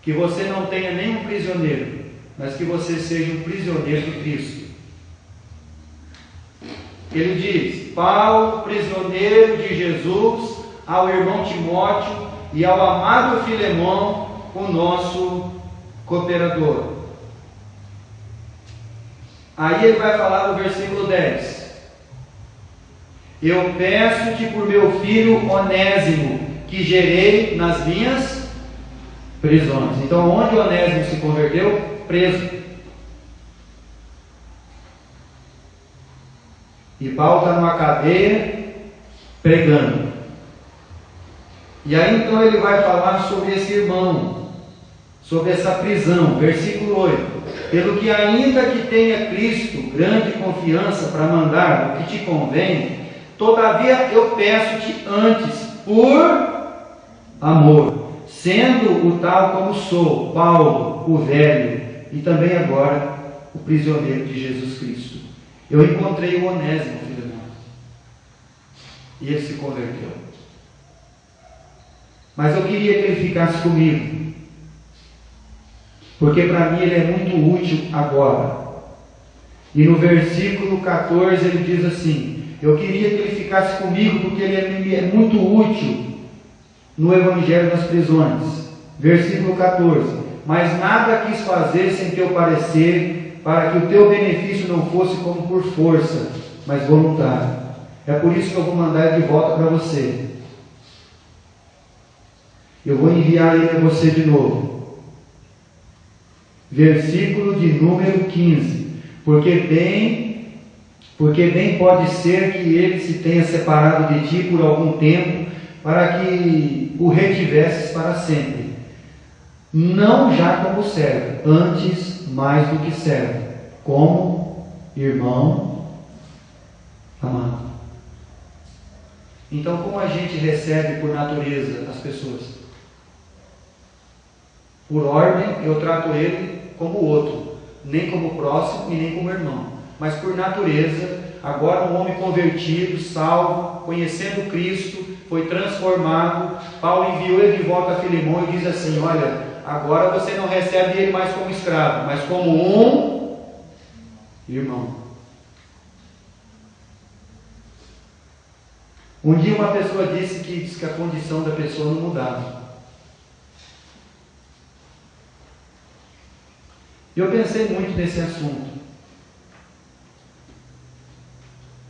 Que você não tenha nenhum prisioneiro, mas que você seja um prisioneiro de Cristo. ele diz: Paulo, prisioneiro de Jesus, ao irmão Timóteo e ao amado Filemão, o nosso cooperador. Aí ele vai falar no versículo 10: Eu peço-te por meu filho Onésimo, que gerei nas minhas prisões. Então, onde Onésimo se converteu? Preso. E Paulo está numa cadeia pregando. E aí então ele vai falar sobre esse irmão, sobre essa prisão. Versículo 8: Pelo que ainda que tenha Cristo grande confiança para mandar o que te convém, todavia eu peço-te antes, por amor, sendo o tal como sou, Paulo, o velho, e também agora o prisioneiro de Jesus Cristo. Eu encontrei o Onésimo, Filemão, e ele se converteu. Mas eu queria que ele ficasse comigo, porque para mim ele é muito útil agora. E no versículo 14 ele diz assim: eu queria que ele ficasse comigo, porque ele é muito útil no Evangelho das prisões. Versículo 14: Mas nada quis fazer sem teu parecer, para que o teu benefício não fosse como por força, mas voluntário. É por isso que eu vou mandar ele de volta para você. Eu vou enviar ele a você de novo. Versículo de número 15: Porque bem pode ser que ele se tenha separado de ti por algum tempo, para que o retivesses para sempre. Não já como servo, antes mais do que servo, como irmão amado. Então, como a gente recebe por natureza as pessoas? Por ordem, eu trato ele como outro, nem como próximo e nem como irmão, mas por natureza. Agora um homem convertido, salvo, conhecendo Cristo, foi transformado. Paulo enviou ele de volta a Filemão e diz assim: olha, agora você não recebe ele mais como escravo, mas como um irmão. Um dia uma pessoa disse que a condição da pessoa não mudava. Eu pensei muito nesse assunto.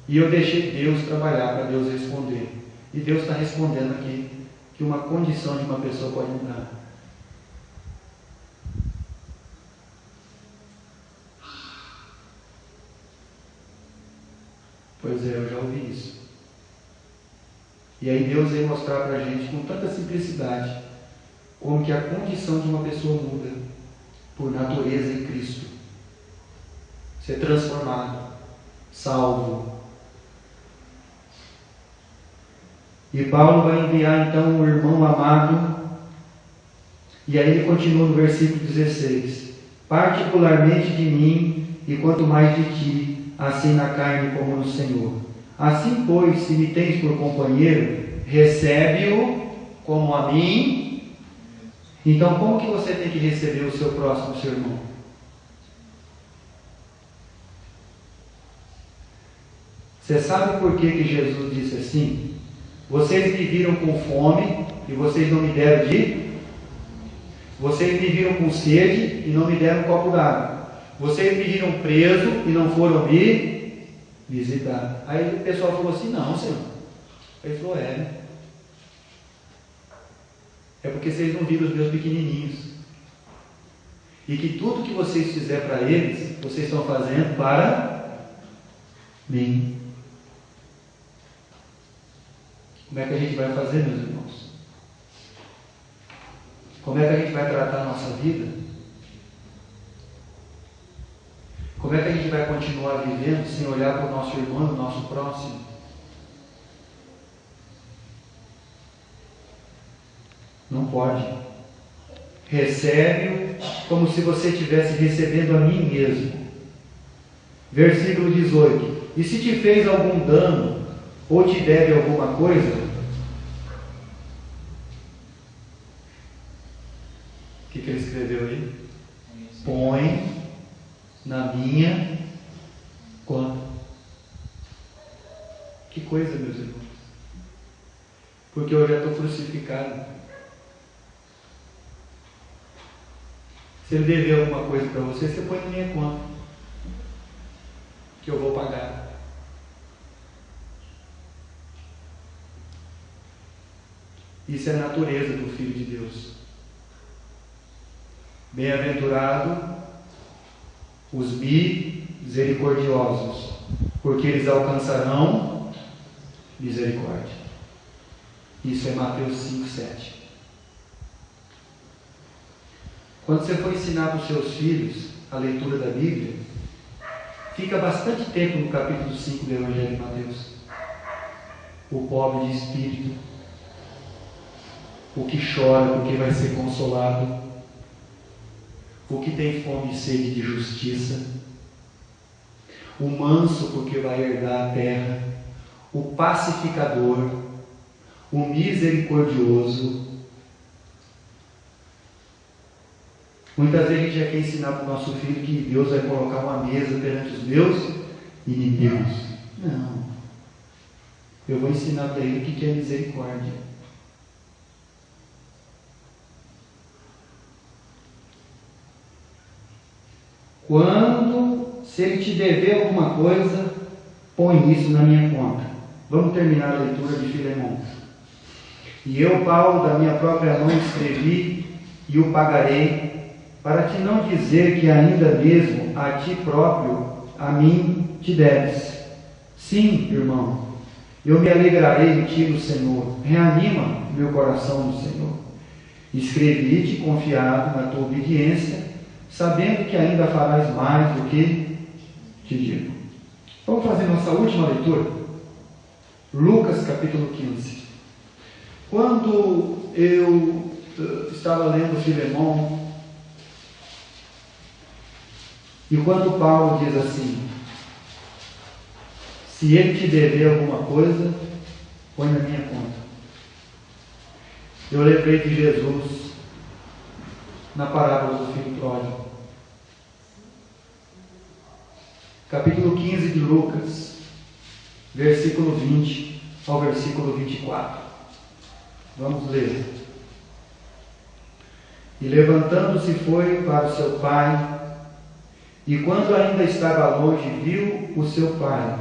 E eu deixei Deus trabalhar, para Deus responder. E Deus está respondendo aqui que uma condição de uma pessoa pode mudar. Pois é, eu já ouvi isso. E aí Deus veio mostrar para a gente com tanta simplicidade como que a condição de uma pessoa muda por natureza em Cristo. Ser transformado, salvo. E Paulo vai enviar então o irmão amado, e aí ele continua no versículo 16: particularmente de mim, e quanto mais de ti, assim na carne como no Senhor. Assim, pois, se me tens por companheiro, recebe-o como a mim. Então, como que você tem que receber o seu próximo, seu irmão? Você sabe por que Jesus disse assim? Vocês me viram com fome e vocês não me deram de... Vocês me viram com sede e não me deram um copo d'água. Vocês me viram preso e não foram me visitar. Aí o pessoal falou assim: não, Senhor. Ele falou: é porque vocês não viram os meus pequenininhos. E que tudo que vocês fizerem para eles, vocês estão fazendo para mim. Como é que a gente vai fazer, meus irmãos? Como é que a gente vai tratar a nossa vida? Como é que a gente vai continuar vivendo sem olhar para o nosso irmão, o nosso próximo? Não pode. Recebe-o como se você estivesse recebendo a mim mesmo. Versículo 18: E se te fez algum dano, ou te deve alguma coisa, o que ele escreveu aí? Põe na minha conta. Que coisa, meus irmãos. Porque eu já estou crucificado. Se ele dever alguma coisa para você, você põe na minha conta, que eu vou pagar. Isso é a natureza do Filho de Deus. Bem-aventurado os misericordiosos, porque eles alcançarão misericórdia. Isso é Mateus 5:7. Quando você for ensinar para os seus filhos a leitura da Bíblia, fica bastante tempo no capítulo 5 do Evangelho de Mateus. O pobre de espírito, o que chora porque vai ser consolado, o que tem fome e sede de justiça, o manso porque vai herdar a terra, o pacificador, o misericordioso. Muitas vezes a gente já quer ensinar para o nosso filho que Deus vai colocar uma mesa perante os meus inimigos. Não. Eu vou ensinar para ele o que é misericórdia. Se ele te dever alguma coisa, põe isso na minha conta. Vamos terminar a leitura de Filemão. E eu, Paulo, da minha própria mão escrevi e o pagarei, para te não dizer que ainda mesmo a ti próprio, a mim te deves. Sim, irmão, eu me alegrarei em ti no Senhor. Reanima meu coração no Senhor. Escrevi-te confiado na tua obediência, sabendo que ainda farás mais do que te digo. Vamos fazer nossa última leitura? Lucas capítulo 15. Quando eu estava lendo Filemão, e quando Paulo diz assim: se ele te dever alguma coisa, põe na minha conta. Eu lembrei de Jesus na parábola do filho pródigo. Capítulo 15 de Lucas, versículo 20 ao versículo 24. Vamos ler. E levantando-se foi para o seu pai, e quando ainda estava longe, viu o seu pai,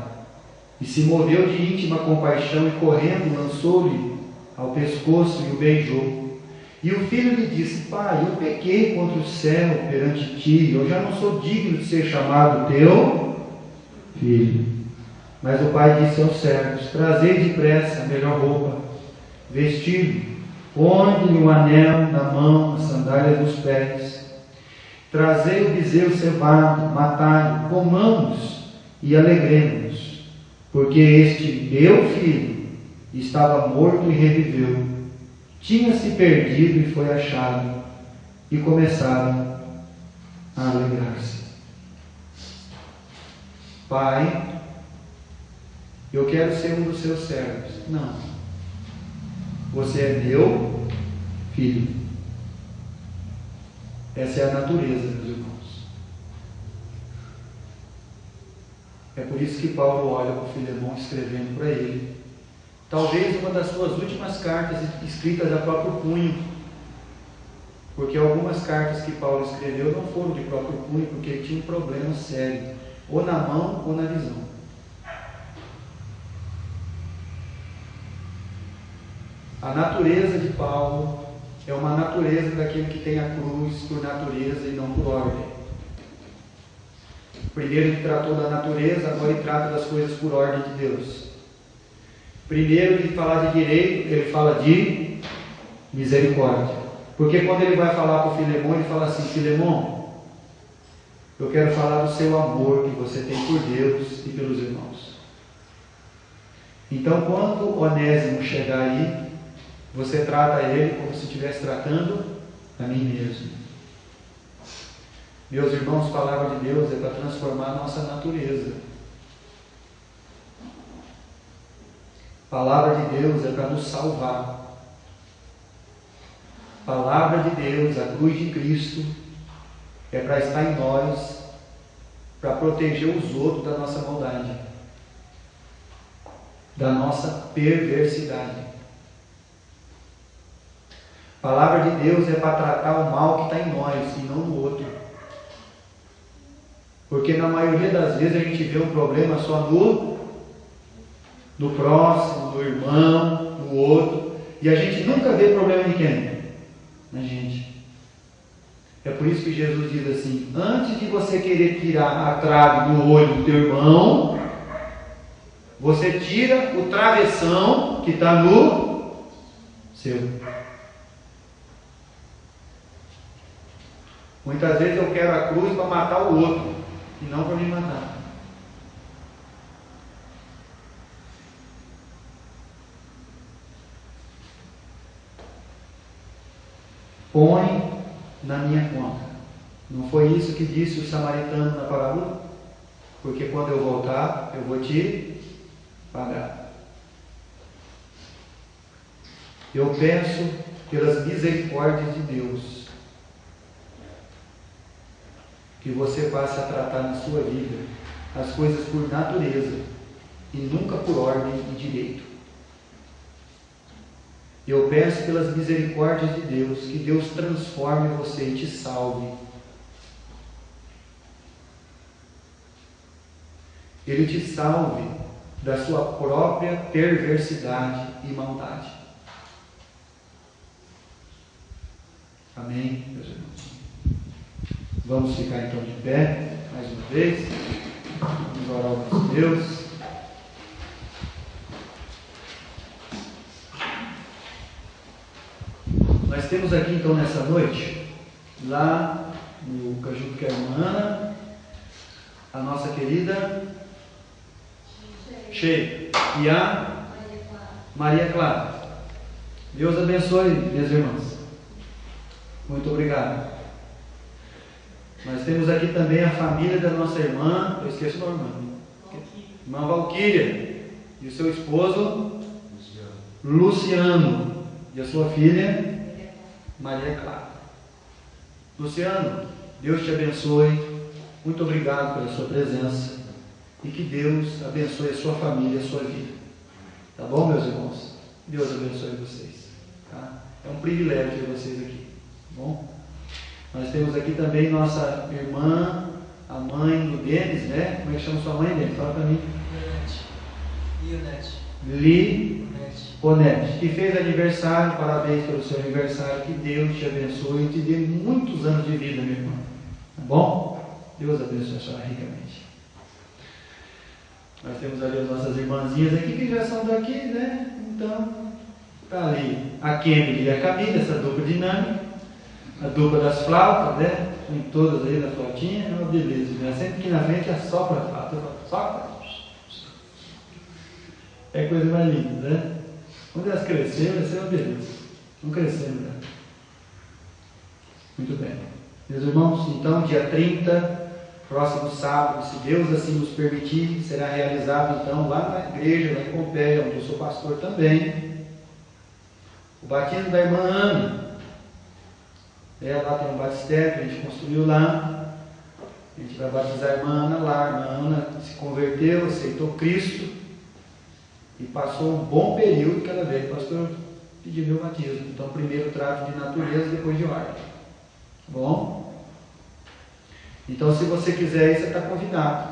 e se moveu de íntima compaixão, e correndo lançou-lhe ao pescoço e o beijou. E o filho lhe disse: pai, eu pequei contra o céu perante ti, eu já não sou digno de ser chamado teu filho. Mas o pai disse aos servos: trazei depressa a melhor roupa, vestido, ponde-lhe um anel na mão, as sandálias nos pés. Trazei o bezerro cevado, matai-o, comamos e alegremos-nos, porque este meu filho estava morto e reviveu, tinha-se perdido e foi achado, e começaram a alegrar-se. Pai, eu quero ser um dos seus servos. Não. Você é meu filho. Essa é a natureza, meus irmãos. É por isso que Paulo olha para o Filemão escrevendo para ele. Talvez uma das suas últimas cartas escritas a próprio punho. Porque algumas cartas que Paulo escreveu não foram de próprio punho, porque ele tinha um problema sério, ou na mão ou na visão. A natureza de Paulo é uma natureza daquele que tem a cruz por natureza e não por ordem. Primeiro ele tratou da natureza, agora ele trata das coisas por ordem de Deus. Primeiro ele fala de direito, ele fala de misericórdia. Porque quando ele vai falar para o Filemão, ele fala assim: Filemão, eu quero falar do seu amor que você tem por Deus e pelos irmãos. Então quando Onésimo chegar aí, você trata ele como se estivesse tratando a mim mesmo. Meus irmãos, a palavra de Deus é para transformar a nossa natureza. A palavra de Deus é para nos salvar. A palavra de Deus, a cruz de Cristo, é para estar em nós, para proteger os outros da nossa maldade. da nossa perversidade. A palavra de Deus é para tratar o mal que está em nós e não no outro. Porque na maioria das vezes a gente vê um problema só no próximo, no irmão, no outro, e a gente nunca vê problema de quem? Na gente. É por isso que Jesus diz assim: antes de você querer tirar a trave do olho do teu irmão, você tira o travessão que está no seu. Muitas vezes eu quero a cruz para matar o outro e não para me matar. Põe na minha conta. Não foi isso que disse o samaritano na parábola? Porque quando eu voltar, eu vou te pagar. Eu peço pelas misericórdias de Deus que você passe a tratar na sua vida as coisas por natureza e nunca por ordem e direito. Eu peço pelas misericórdias de Deus que Deus transforme você e te salve. Ele te salve da sua própria perversidade e maldade. Amém, meus irmãos? Vamos ficar então de pé, mais uma vez. Vamos orar ao nosso Deus. Nós temos aqui então nessa noite, lá no junto com a irmã Ana, a nossa querida Sheila e a Maria Clara. Deus abençoe, minhas irmãs. Muito obrigado. Nós temos aqui também a família da nossa irmã, eu esqueci o nome, irmã Valquíria, e o seu esposo Luciano, e a sua filha Maria Clara. Luciano, Deus te abençoe. Muito obrigado pela sua presença e que Deus abençoe a sua família e a sua vida. Tá bom, meus irmãos? Deus abençoe vocês. Tá? É um privilégio ter vocês aqui. Tá bom? Nós temos aqui também nossa irmã, a mãe do Denis, né? Como é que chama sua mãe, Denis? Fala para mim. Li Onete, que fez aniversário. Parabéns pelo seu aniversário. Que Deus te abençoe e te dê muitos anos de vida, meu irmão. Tá bom? Deus abençoe a senhora ricamente. Nós temos ali as nossas irmãzinhas aqui que já são daqui, né? Então, tá ali a Kemily e a Camila, essa dupla dinâmica. A dupla das flautas, né? Tem todas aí na flautinha, é uma beleza, né? Sempre que na frente assopra a flauta, sopra. É coisa mais linda, né? Quando elas cresceram, vai ser uma beleza. Estão crescendo, né? Muito bem. Meus irmãos, então, dia 30, próximo sábado, se Deus assim nos permitir, será realizado então lá na igreja, lá em Pompeia, onde eu sou pastor também, o batismo da irmã Ana. Lá tem um batistério que a gente construiu lá. A gente vai batizar a irmã Ana lá. A irmã Ana se converteu, aceitou Cristo e passou um bom período que ela veio, pastor, pedir meu batismo. Então, primeiro trato de natureza, depois de ordem. Bom? Então, se você quiser ir, você está convidado.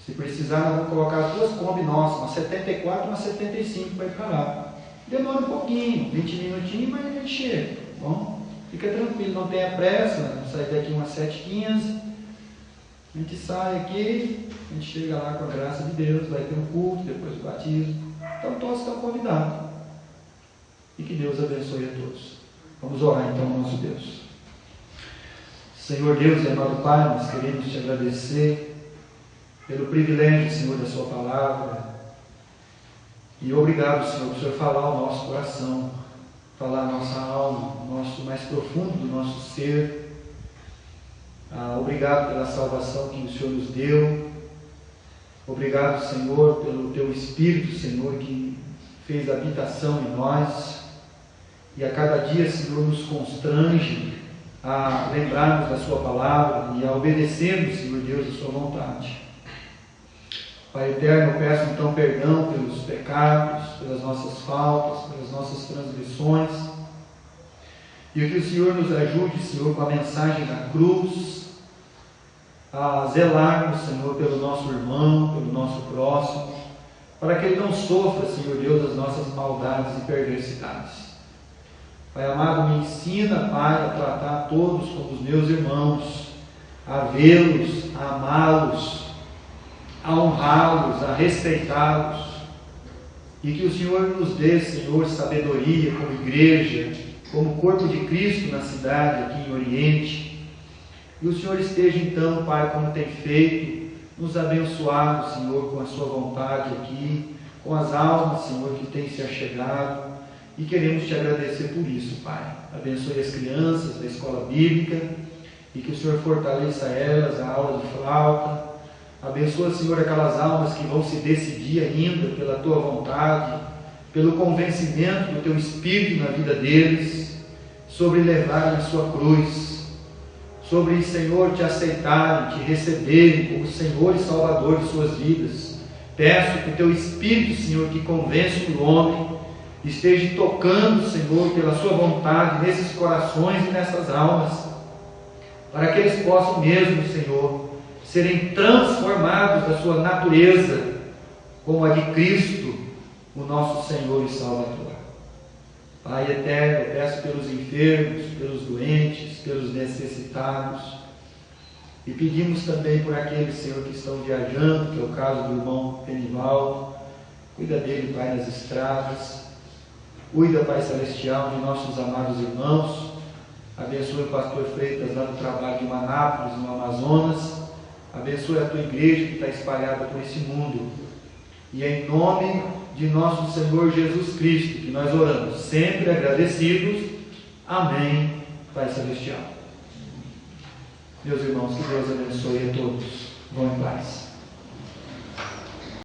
Se precisar, nós vamos colocar as duas Kombi nossas, uma 74 e uma 75 para ir para lá. Demora um pouquinho, 20 minutinhos, mas a gente chega. Bom? Fica tranquilo, não tenha pressa, vamos sair daqui umas 7h15, a gente sai aqui, a gente chega lá com a graça de Deus, vai ter um culto, depois o batismo. Então todos estão convidados. E que Deus abençoe a todos. Vamos orar então ao nosso Deus. Senhor Deus e amado Pai, nós queremos te agradecer pelo privilégio, Senhor, da sua palavra. E obrigado, Senhor, por o Senhor falar ao nosso coração, falar a nossa alma, o nosso mais profundo do nosso ser. Obrigado pela salvação que o Senhor nos deu. Obrigado, Senhor, pelo Teu Espírito, Senhor, que fez habitação em nós. E a cada dia, Senhor, nos constrange a lembrarmos da Sua palavra e a obedecermos, Senhor Deus, a Sua vontade. Pai eterno, eu peço então perdão pelos pecados, pelas nossas faltas, pelas nossas transgressões, e que o Senhor nos ajude, Senhor, com a mensagem da cruz, a zelarmos, Senhor, pelo nosso irmão, pelo nosso próximo, para que ele não sofra, Senhor Deus, as nossas maldades e perversidades. Pai amado, me ensina, Pai, a tratar todos como os meus irmãos, a vê-los, a amá-los, a honrá-los, a respeitá-los, e que o Senhor nos dê, Senhor, sabedoria como igreja, como corpo de Cristo na cidade, aqui em Oriente. E o Senhor esteja então, Pai, como tem feito, nos abençoado, Senhor, com a sua vontade aqui, com as almas, Senhor, que têm se achegado, e queremos te agradecer por isso, Pai. Abençoe as crianças da escola bíblica, e que o Senhor fortaleça elas, a aula de flauta. Abençoa, Senhor, aquelas almas que vão se decidir ainda pela tua vontade, pelo convencimento do teu Espírito na vida deles, sobre levarem a sua cruz, sobre, Senhor, te aceitarem, te receberem como Senhor e Salvador de suas vidas. Peço que o teu Espírito, Senhor, que convence o homem, esteja tocando, Senhor, pela sua vontade nesses corações e nessas almas, para que eles possam mesmo, Senhor, serem transformados da sua natureza como a de Cristo, o nosso Senhor e Salvador. Pai eterno, eu peço pelos enfermos, pelos doentes, pelos necessitados, e pedimos também por aqueles, Senhor, que estão viajando, que é o caso do irmão Penivaldo. Cuida dele, Pai, nas estradas. Cuida, Pai Celestial, de nossos amados irmãos. Abençoe o pastor Freitas lá no trabalho de Manápolis, no Amazonas. Abençoe a tua igreja que está espalhada por esse mundo. E é em nome de nosso Senhor Jesus Cristo que nós oramos, sempre agradecidos. Amém, Pai Celestial. Meus irmãos, que Deus abençoe a todos. Vão em paz.